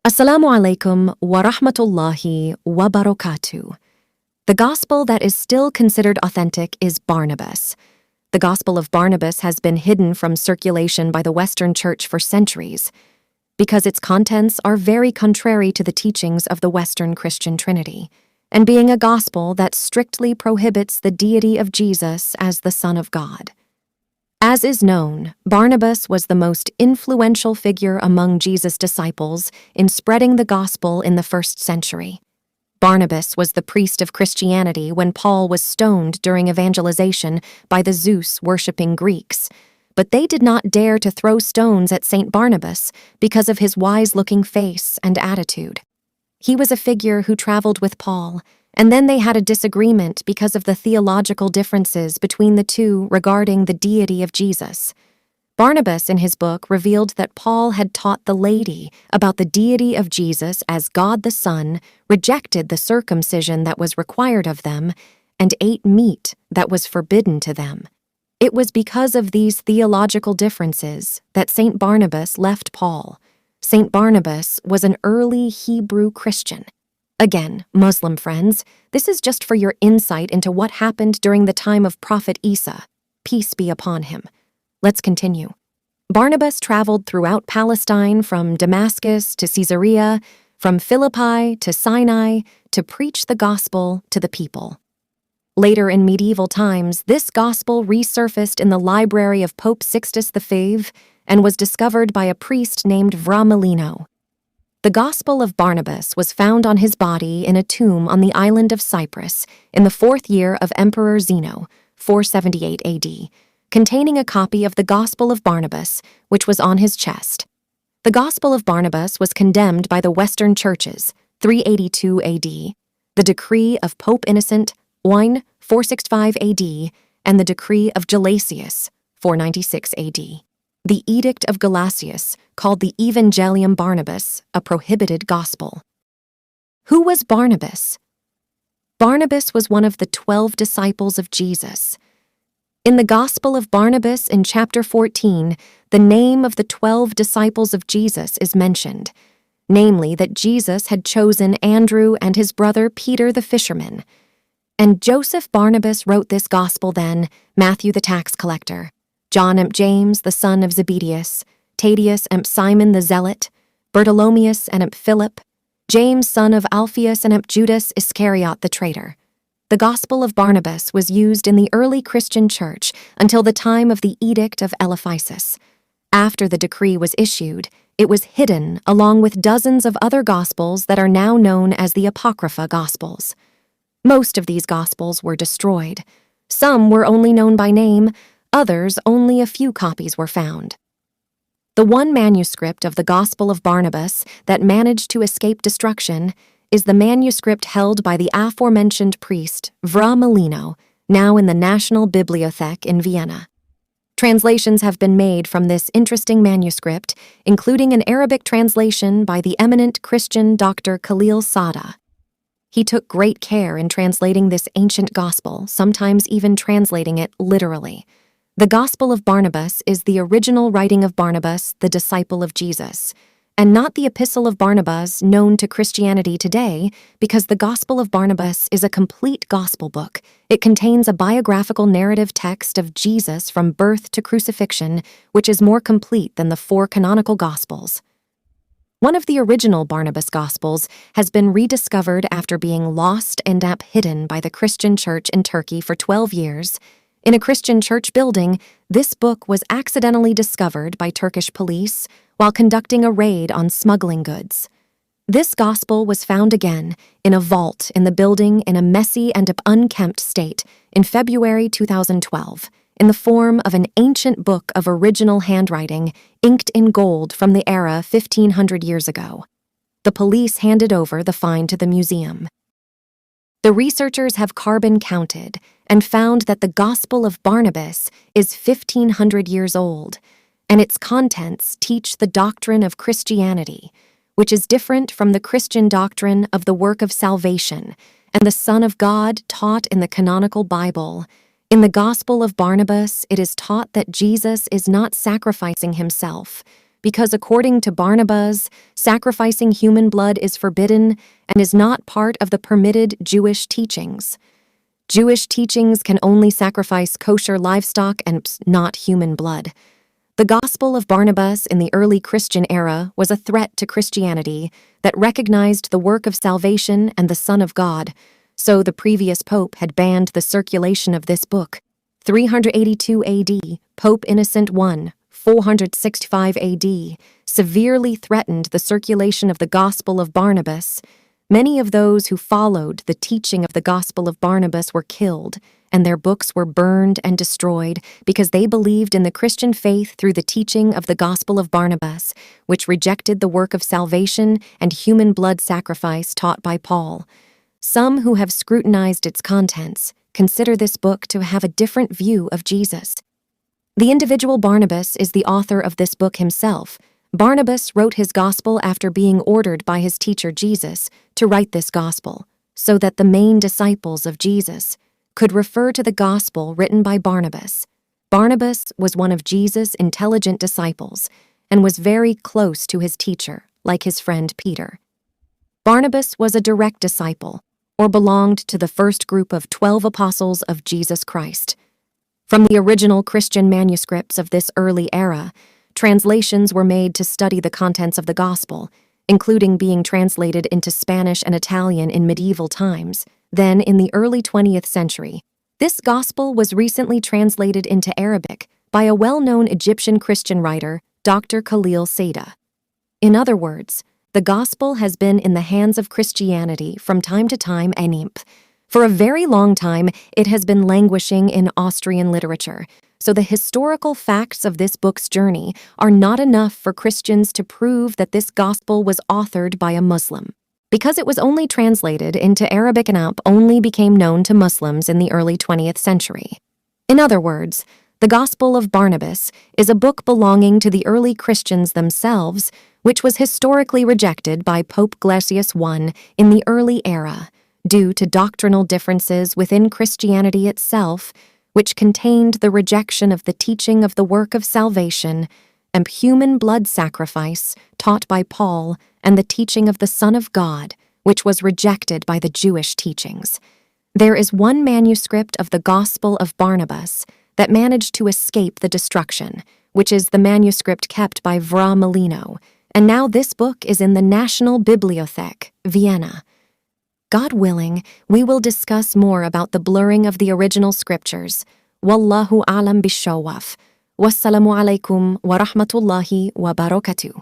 Assalamu alaikum wa rahmatullahi wa barakatuh. The gospel that is still considered authentic is Barnabas. The Gospel of Barnabas has been hidden from circulation by the Western Church for centuries because its contents are very contrary to the teachings of the Western Christian Trinity, and being a gospel that strictly prohibits the deity of Jesus as the Son of God. As is known, Barnabas was the most influential figure among Jesus' disciples in spreading the gospel in the first century. Barnabas was the priest of Christianity when Paul was stoned during evangelization by the Zeus-worshipping Greeks, but they did not dare to throw stones at Saint Barnabas because of his wise-looking face and attitude. He was a figure who traveled with Paul, and then they had a disagreement because of the theological differences between the two regarding the deity of Jesus. Barnabas, in his book, revealed that Paul had taught the laity about the deity of Jesus as God the Son, rejected the circumcision that was required of them, and ate meat that was forbidden to them. It was because of these theological differences that St. Barnabas left Paul. St. Barnabas was an early Hebrew Christian. Again, Muslim friends, this is just for your insight into what happened during the time of Prophet Isa, peace be upon him. Let's continue. Barnabas traveled throughout Palestine from Damascus to Caesarea, from Philippi to Sinai, to preach the gospel to the people. Later in medieval times, this gospel resurfaced in the library of Pope Sixtus V and was discovered by a priest named Vramelino. The Gospel of Barnabas was found on his body in a tomb on the island of Cyprus in the 4th year of Emperor Zeno, 478 AD, containing a copy of the Gospel of Barnabas, which was on his chest. The Gospel of Barnabas was condemned by the Western churches, 382 AD, the decree of Pope Innocent I, 465 AD, and the decree of Gelasius, 496 AD. The Edict of Gelasius called the Evangelium Barnabas a prohibited gospel. Who was Barnabas? Barnabas was one of the 12 disciples of Jesus. In the Gospel of Barnabas in chapter 14, the name of the 12 disciples of Jesus is mentioned, namely that Jesus had chosen Andrew and his brother Peter the fisherman. And Joseph Barnabas wrote this gospel then, Matthew the tax collector, John and James, the son of Zebedius, Thaddeus and Simon the zealot, Bartholomeus and Philip, James son of Alphaeus and Judas Iscariot the traitor. The Gospel of Barnabas was used in the early Christian church until the time of the Edict of Ephesus. After the decree was issued, it was hidden along with dozens of other Gospels that are now known as the Apocrypha Gospels. Most of these Gospels were destroyed. Some were only known by name, others only a few copies were found. The one manuscript of the Gospel of Barnabas that managed to escape destruction is the manuscript held by the aforementioned priest Vramelino, now in the National Bibliothek in Vienna. Translations have been made from this interesting manuscript, including an Arabic translation by the eminent Christian Dr. Khalil Sada. He took great care in translating this ancient gospel, sometimes even translating it literally. The Gospel of Barnabas is the original writing of Barnabas, the disciple of Jesus, and not the epistle of Barnabas known to Christianity today, because the Gospel of Barnabas is a complete gospel book. It contains a biographical narrative text of Jesus from birth to crucifixion, which is more complete than the 4 canonical Gospels. One of the original Barnabas Gospels has been rediscovered after being lost and hidden by the Christian church in Turkey for 12 years. In a Christian church building, this book was accidentally discovered by Turkish police while conducting a raid on smuggling goods. This gospel was found again in a vault in the building in a messy and unkempt state in February 2012, in the form of an ancient book of original handwriting inked in gold from the era 1500 years ago. The police handed over the find to the museum. The researchers have carbon counted and found that the Gospel of Barnabas is 1500 years old, and its contents teach the doctrine of Christianity, which is different from the Christian doctrine of the work of salvation and the Son of God taught in the canonical Bible. In the Gospel of Barnabas, it is taught that Jesus is not sacrificing himself, because according to Barnabas, sacrificing human blood is forbidden and is not part of the permitted Jewish teachings. Jewish teachings can only sacrifice kosher livestock and not human blood. The Gospel of Barnabas in the early Christian era was a threat to Christianity that recognized the work of salvation and the Son of God, so the previous pope had banned the circulation of this book. 382 AD, Pope Innocent I, 465 AD, severely threatened the circulation of the Gospel of Barnabas. Many of those who followed the teaching of the Gospel of Barnabas were killed, and their books were burned and destroyed because they believed in the Christian faith through the teaching of the Gospel of Barnabas, which rejected the work of salvation and human blood sacrifice taught by Paul. Some who have scrutinized its contents consider this book to have a different view of Jesus. The individual Barnabas is the author of this book himself. Barnabas wrote his gospel after being ordered by his teacher Jesus to write this gospel, so that the main disciples of Jesus could refer to the gospel written by Barnabas. Barnabas was one of Jesus' intelligent disciples and was very close to his teacher, like his friend Peter. Barnabas was a direct disciple, or belonged to the first group of 12 apostles of Jesus Christ. From the original Christian manuscripts of this early era, translations were made to study the contents of the gospel, including being translated into Spanish and Italian in medieval times. Then, in the early 20th century, this gospel was recently translated into Arabic by a well-known Egyptian Christian writer, Dr. Khalil Saida. In other words, the gospel has been in the hands of Christianity from time to time and for a very long time it has been languishing in Austrian literature, so the historical facts of this book's journey are not enough for Christians to prove that this gospel was authored by a Muslim. Because it was only translated into Arabic and only became known to Muslims in the early 20th century. In other words, the Gospel of Barnabas is a book belonging to the early Christians themselves, which was historically rejected by Pope Gelasius I in the early era, due to doctrinal differences within Christianity itself, which contained the rejection of the teaching of the work of salvation and human blood sacrifice taught by Paul and the teaching of the Son of God, which was rejected by the Jewish teachings. There is one manuscript of the Gospel of Barnabas that managed to escape the destruction, which is the manuscript kept by Fra Melino, and now this book is in the National Bibliothek, Vienna. God willing, we will discuss more about the blurring of the original scriptures. Wallahu alam bishawaf. Wassalamu alaikum wa rahmatullahi wa barakatuh.